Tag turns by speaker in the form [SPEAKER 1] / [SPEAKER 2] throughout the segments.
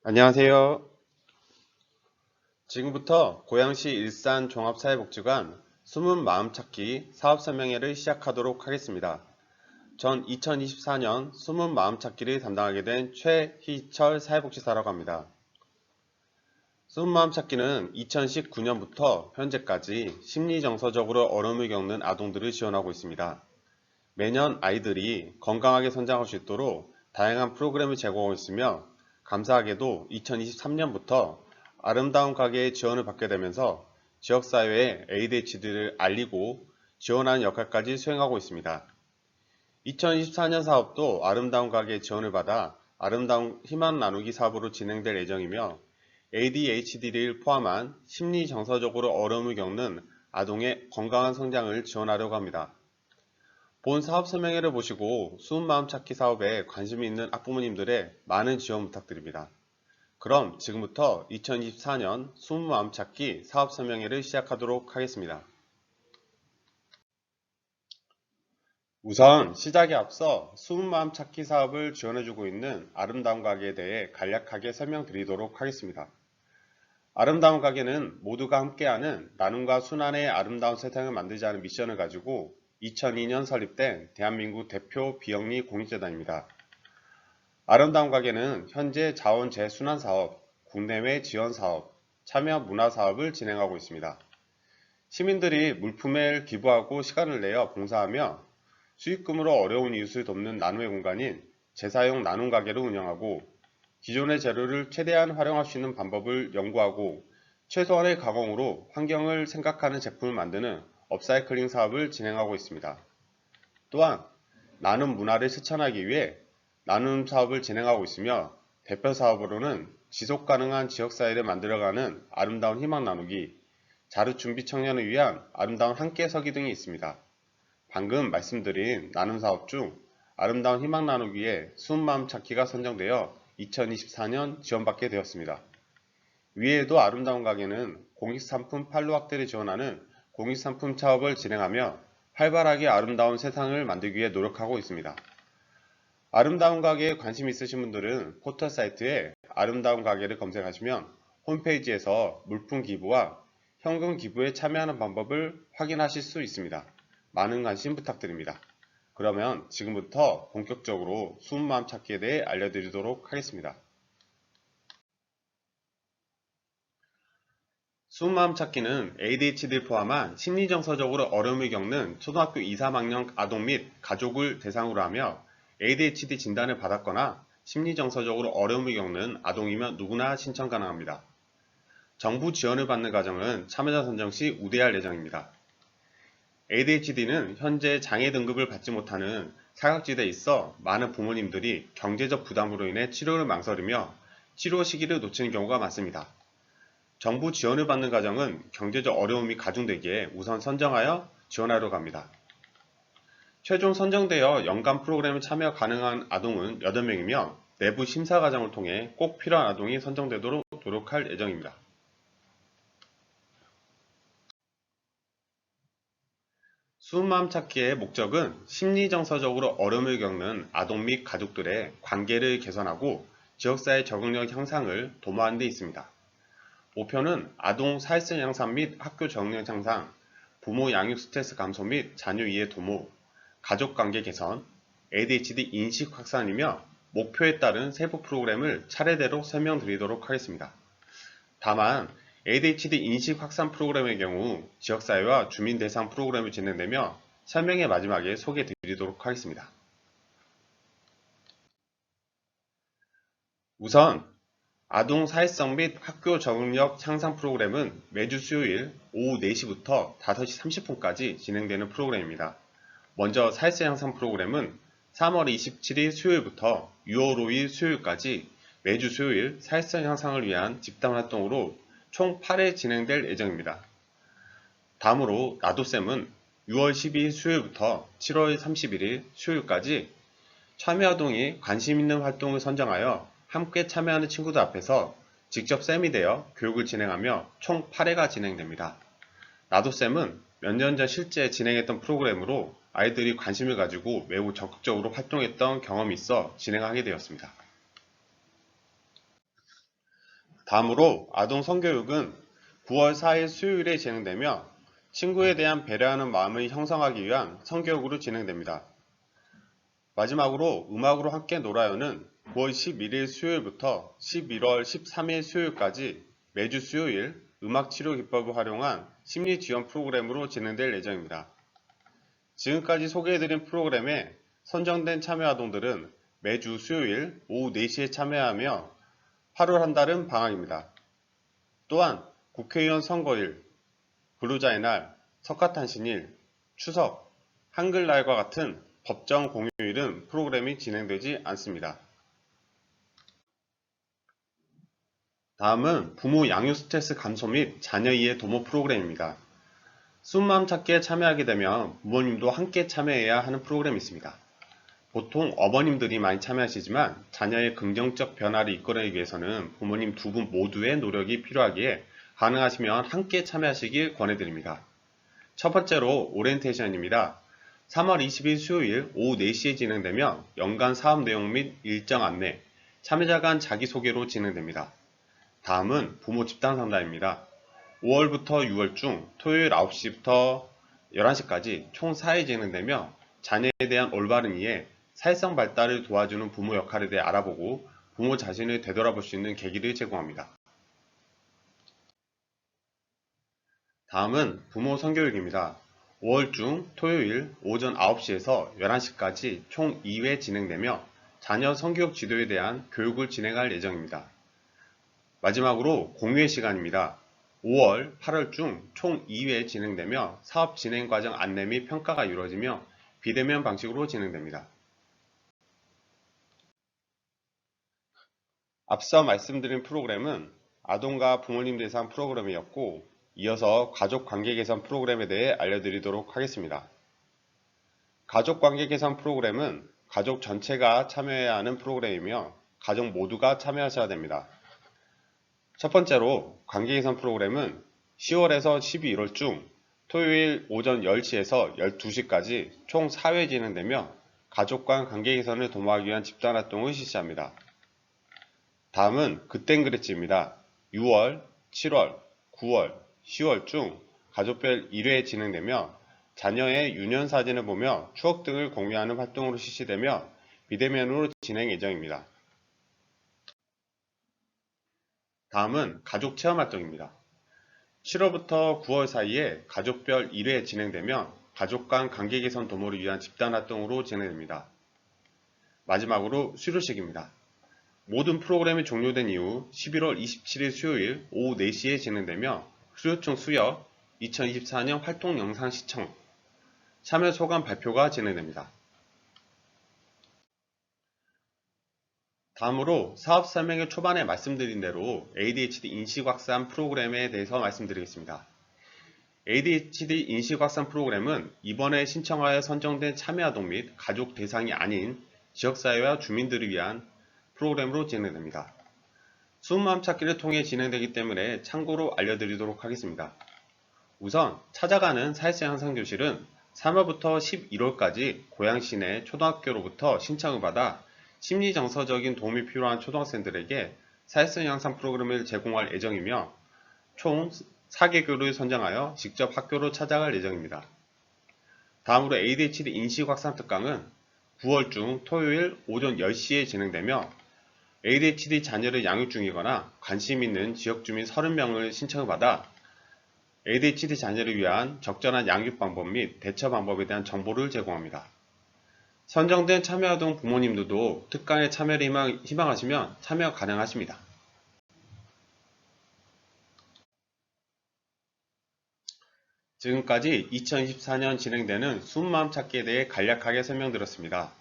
[SPEAKER 1] 안녕하세요. 지금부터 고양시 일산종합사회복지관 숨은 마음찾기 사업설명회를 시작하도록 하겠습니다. 전 2024년 숨은 마음찾기를 담당하게 된 최희철 사회복지사라고 합니다. 숨은 마음찾기는 2019년부터 현재까지 심리정서적으로 어려움을 겪는 아동들을 지원하고 있습니다. 매년 아이들이 건강하게 성장할 수 있도록 다양한 프로그램을 제공하고 있으며 감사하게도 2023년부터 아름다운 가게의 지원을 받게 되면서 지역사회에 ADHD를 알리고 지원하는 역할까지 수행하고 있습니다. 2024년 사업도 아름다운 가게의 지원을 받아 아름다운 희망 나누기 사업으로 진행될 예정이며 ADHD를 포함한 심리 정서적으로 어려움을 겪는 아동의 건강한 성장을 지원하려고 합니다. 본 사업 설명회를 보시고 숨은 마음 찾기 사업에 관심이 있는 학부모님들의 많은 지원 부탁드립니다. 그럼 지금부터 2024년 숨은 마음 찾기 사업 설명회를 시작하도록 하겠습니다. 우선 시작에 앞서 숨은 마음 찾기 사업을 지원해주고 있는 아름다운 가게에 대해 간략하게 설명드리도록 하겠습니다. 아름다운 가게는 모두가 함께하는 나눔과 순환의 아름다운 세상을 만들자는 미션을 가지고 2002년 설립된 대한민국 대표 비영리 공익재단입니다. 아름다운 가게는 현재 자원 재순환 사업, 국내외 지원 사업, 참여 문화 사업을 진행하고 있습니다. 시민들이 물품을 기부하고 시간을 내어 봉사하며 수익금으로 어려운 이웃을 돕는 나눔의 공간인 재사용 나눔 가게를 운영하고 기존의 재료를 최대한 활용할 수 있는 방법을 연구하고 최소한의 가공으로 환경을 생각하는 제품을 만드는 업사이클링 사업을 진행하고 있습니다. 또한 나눔 문화를 실천하기 위해 나눔 사업을 진행하고 있으며 대표 사업으로는 지속 가능한 지역사회를 만들어가는 아름다운 희망 나누기, 자립준비 청년을 위한 아름다운 함께 서기 등이 있습니다. 방금 말씀드린 나눔 사업 중 아름다운 희망 나누기에 숨은 마음 찾기가 선정되어 2024년 지원받게 되었습니다. 위에도 아름다운 가게는 공익상품 판로 확대를 지원하는 공익상품 사업을 진행하며 활발하게 아름다운 세상을 만들기 위해 노력하고 있습니다. 아름다운 가게에 관심 있으신 분들은 포털 사이트에 아름다운 가게를 검색하시면 홈페이지에서 물품 기부와 현금 기부에 참여하는 방법을 확인하실 수 있습니다. 많은 관심 부탁드립니다. 그러면 지금부터 본격적으로 숨은 마음 찾기에 대해 알려드리도록 하겠습니다. 숨은 마음 찾기는 ADHD를 포함한 심리정서적으로 어려움을 겪는 초등학교 2, 3학년 아동 및 가족을 대상으로 하며 ADHD 진단을 받았거나 심리정서적으로 어려움을 겪는 아동이면 누구나 신청 가능합니다. 정부 지원을 받는 과정은 참여자 선정 시 우대할 예정입니다. ADHD는 현재 장애 등급을 받지 못하는 사각지대에 있어 많은 부모님들이 경제적 부담으로 인해 치료를 망설이며 치료 시기를 놓치는 경우가 많습니다. 정부 지원을 받는 가정은 경제적 어려움이 가중되기에 우선 선정하여 지원하려고 합니다. 최종 선정되어 연간 프로그램에 참여 가능한 아동은 8명이며 내부 심사 과정을 통해 꼭 필요한 아동이 선정되도록 노력할 예정입니다. 숨은 마음 찾기의 목적은 심리정서적으로 어려움을 겪는 아동 및 가족들의 관계를 개선하고 지역사회 적응력 향상을 도모하는 데 있습니다. 목표는 아동 사회성 향상 및 학교 적응력 향상, 부모 양육 스트레스 감소 및 자녀 이해 도모, 가족관계 개선, ADHD 인식 확산이며 목표에 따른 세부 프로그램을 차례대로 설명드리도록 하겠습니다. 다만 ADHD 인식 확산 프로그램의 경우 지역사회와 주민 대상 프로그램이 진행되며 설명의 마지막에 소개해드리도록 하겠습니다. 우선 아동 사회성 및 학교 적응력 향상 프로그램은 매주 수요일 오후 4시부터 5시 30분까지 진행되는 프로그램입니다. 먼저 사회성 향상 프로그램은 3월 27일 수요일부터 6월 5일 수요일까지 매주 수요일 사회성 향상을 위한 집단 활동으로 총 8회 진행될 예정입니다. 다음으로 나도쌤은 6월 12일 수요일부터 7월 31일 수요일까지 참여아동이 관심 있는 활동을 선정하여 함께 참여하는 친구들 앞에서 직접 쌤이 되어 교육을 진행하며 총 8회가 진행됩니다. 나도쌤은 몇 년 전 실제 진행했던 프로그램으로 아이들이 관심을 가지고 매우 적극적으로 활동했던 경험이 있어 진행하게 되었습니다. 다음으로 아동 성교육은 9월 4일 수요일에 진행되며 친구에 대한 배려하는 마음을 형성하기 위한 성교육으로 진행됩니다. 마지막으로 음악으로 함께 놀아요는 9월 11일 수요일부터 11월 13일 수요일까지 매주 수요일 음악 치료 기법을 활용한 심리 지원 프로그램으로 진행될 예정입니다. 지금까지 소개해드린 프로그램에 선정된 참여 아동들은 매주 수요일 오후 4시에 참여하며 8월 한 달은 방학입니다. 또한 국회의원 선거일, 근로자의 날, 석가탄신일, 추석, 한글날과 같은 법정 공휴일은 프로그램이 진행되지 않습니다. 다음은 부모 양육 스트레스 감소 및 자녀 이해 도모 프로그램입니다. 숨마음 찾기에 참여하게 되면 부모님도 함께 참여해야 하는 프로그램이 있습니다. 보통 어머님들이 많이 참여하시지만 자녀의 긍정적 변화를 이끌어내기 위해서는 부모님 두 분 모두의 노력이 필요하기에 가능하시면 함께 참여하시길 권해드립니다. 첫 번째로 오리엔테이션입니다. 3월 20일 수요일 오후 4시에 진행되며 연간 사업 내용 및 일정 안내, 참여자 간 자기소개로 진행됩니다. 다음은 부모 집단 상담입니다. 5월부터 6월 중 토요일 9시부터 11시까지 총 4회 진행되며 자녀에 대한 올바른 이해, 사회성 발달을 도와주는 부모 역할에 대해 알아보고 부모 자신을 되돌아볼 수 있는 계기를 제공합니다. 다음은 부모 성교육입니다. 5월 중 토요일 오전 9시에서 11시까지 총 2회 진행되며 자녀 성교육 지도에 대한 교육을 진행할 예정입니다. 마지막으로 공유의 시간입니다. 5월, 8월 중 총 2회 진행되며 사업 진행 과정 안내 및 평가가 이루어지며 비대면 방식으로 진행됩니다. 앞서 말씀드린 프로그램은 아동과 부모님 대상 프로그램이었고 이어서 가족 관계 개선 프로그램에 대해 알려드리도록 하겠습니다. 가족 관계 개선 프로그램은 가족 전체가 참여해야 하는 프로그램이며 가족 모두가 참여하셔야 됩니다. 첫 번째로 관계 개선 프로그램은 10월에서 12월 중 토요일 오전 10시에서 12시까지 총 4회 진행되며 가족 간 관계 개선을 도모하기 위한 집단 활동을 실시합니다. 다음은 그땐 그랬지입니다. 6월, 7월, 9월, 10월 중 가족별 1회 진행되며 자녀의 유년 사진을 보며 추억 등을 공유하는 활동으로 실시되며 비대면으로 진행 예정입니다. 다음은 가족 체험 활동입니다. 7월부터 9월 사이에 가족별 1회 진행되며 가족 간 관계 개선 도모를 위한 집단 활동으로 진행됩니다. 마지막으로 수료식입니다. 모든 프로그램이 종료된 이후 11월 27일 수요일 오후 4시에 진행되며 수료청 수여, 2024년 활동 영상 시청, 참여 소감 발표가 진행됩니다. 다음으로 사업 설명회 초반에 말씀드린 대로 ADHD 인식 확산 프로그램에 대해서 말씀드리겠습니다. ADHD 인식 확산 프로그램은 이번에 신청하여 선정된 참여 아동 및 가족 대상이 아닌 지역사회와 주민들을 위한 프로그램으로 진행됩니다. 숨마음 찾기를 통해 진행되기 때문에 참고로 알려드리도록 하겠습니다. 우선 찾아가는 사회성 향상 교실은 3월부터 11월까지 고양시 내 초등학교로부터 신청을 받아 심리정서적인 도움이 필요한 초등학생들에게 사회성 향상 프로그램을 제공할 예정이며 총 4개교를 선정하여 직접 학교로 찾아갈 예정입니다. 다음으로 ADHD 인식 확산 특강은 9월 중 토요일 오전 10시에 진행되며 ADHD 자녀를 양육 중이거나 관심 있는 지역주민 30명을 신청을 받아 ADHD 자녀를 위한 적절한 양육 방법 및 대처 방법에 대한 정보를 제공합니다. 선정된 참여아동 부모님들도 특강에 참여를 희망하시면 참여 가능하십니다. 지금까지 2024년 진행되는 숨마음 찾기에 대해 간략하게 설명드렸습니다.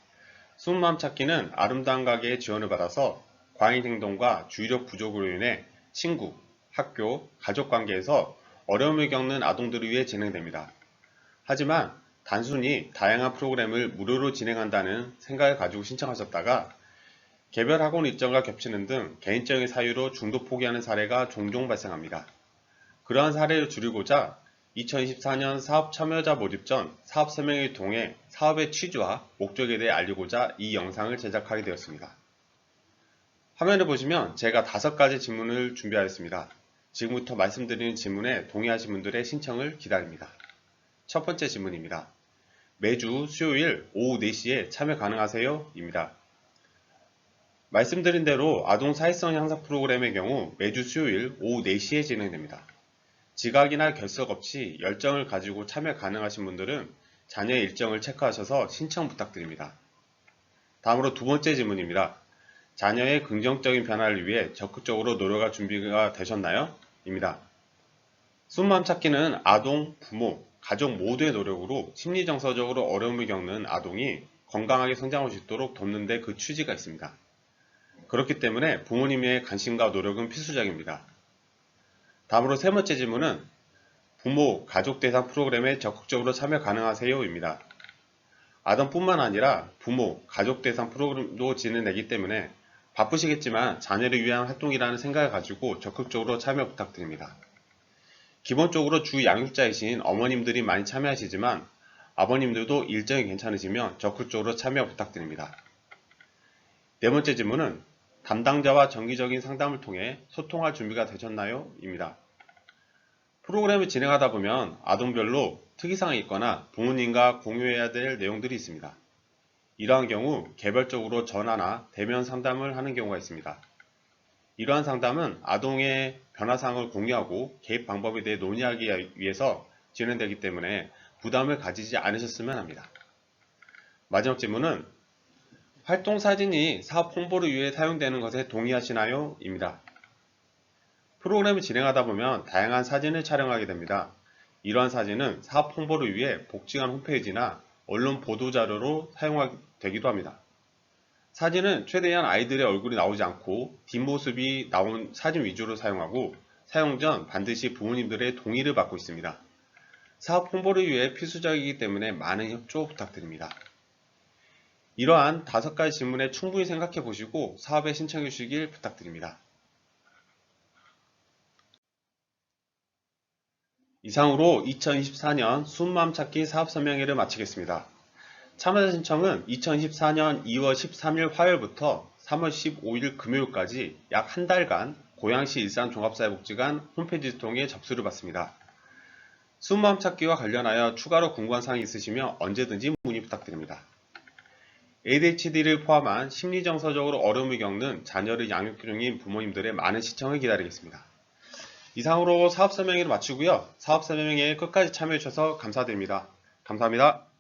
[SPEAKER 1] 숨마음 찾기는 아름다운 가게의 지원을 받아서 과잉 행동과 주의력 부족으로 인해 친구, 학교, 가족 관계에서 어려움을 겪는 아동들을 위해 진행됩니다. 하지만 단순히 다양한 프로그램을 무료로 진행한다는 생각을 가지고 신청하셨다가 개별 학원 일정과 겹치는 등 개인적인 사유로 중도 포기하는 사례가 종종 발생합니다. 그러한 사례를 줄이고자 2024년 사업 참여자 모집 전 사업 설명회를 통해 사업의 취지와 목적에 대해 알리고자 이 영상을 제작하게 되었습니다. 화면을 보시면 제가 5가지 질문을 준비하였습니다. 지금부터 말씀드리는 질문에 동의하신 분들의 신청을 기다립니다. 첫 번째 질문입니다. 매주 수요일 오후 4시에 참여 가능하세요? 입니다. 말씀드린 대로 아동 사회성 향상 프로그램의 경우 매주 수요일 오후 4시에 진행됩니다. 지각이나 결석 없이 열정을 가지고 참여 가능하신 분들은 자녀의 일정을 체크하셔서 신청 부탁드립니다. 다음으로 두 번째 질문입니다. 자녀의 긍정적인 변화를 위해 적극적으로 노력할 준비가 되셨나요? 입니다. 숨마음 찾기는 아동, 부모, 가족 모두의 노력으로 심리정서적으로 어려움을 겪는 아동이 건강하게 성장할 수 있도록 돕는 데 그 취지가 있습니다. 그렇기 때문에 부모님의 관심과 노력은 필수적입니다. 다음으로 세 번째 질문은 부모, 가족 대상 프로그램에 적극적으로 참여 가능하세요? 입니다. 아동뿐만 아니라 부모, 가족 대상 프로그램도 진행되기 때문에 바쁘시겠지만 자녀를 위한 활동이라는 생각을 가지고 적극적으로 참여 부탁드립니다. 기본적으로 주 양육자이신 어머님들이 많이 참여하시지만 아버님들도 일정이 괜찮으시면 적극적으로 참여 부탁드립니다. 네 번째 질문은 담당자와 정기적인 상담을 통해 소통할 준비가 되셨나요? 입니다. 프로그램을 진행하다 보면 아동별로 특이사항이 있거나 부모님과 공유해야 될 내용들이 있습니다. 이러한 경우 개별적으로 전화나 대면 상담을 하는 경우가 있습니다. 이러한 상담은 아동의 변화사항을 공유하고 개입 방법에 대해 논의하기 위해서 진행되기 때문에 부담을 가지지 않으셨으면 합니다. 마지막 질문은 활동 사진이 사업 홍보를 위해 사용되는 것에 동의하시나요? 입니다. 프로그램을 진행하다 보면 다양한 사진을 촬영하게 됩니다. 이러한 사진은 사업 홍보를 위해 복지관 홈페이지나 언론 보도자료로 사용되기도 합니다. 사진은 최대한 아이들의 얼굴이 나오지 않고 뒷모습이 나온 사진 위주로 사용하고 사용 전 반드시 부모님들의 동의를 받고 있습니다. 사업 홍보를 위해 필수적이기 때문에 많은 협조 부탁드립니다. 이러한 5가지 질문에 충분히 생각해 보시고 사업에 신청해 주시길 부탁드립니다. 이상으로 2024년 숨마음 찾기 사업 설명회를 마치겠습니다. 참여자 신청은 2024년 2월 13일 화요일부터 3월 15일 금요일까지 약 한 달간 고양시 일산종합사회복지관 홈페이지를 통해 접수를 받습니다. 숨마음 찾기와 관련하여 추가로 궁금한 사항이 있으시면 언제든지 문의 부탁드립니다. ADHD를 포함한 심리정서적으로 어려움을 겪는 자녀를 양육 중인 부모님들의 많은 시청을 기다리겠습니다. 이상으로 사업 설명회를 마치고요. 사업 설명회에 끝까지 참여해 주셔서 감사드립니다. 감사합니다.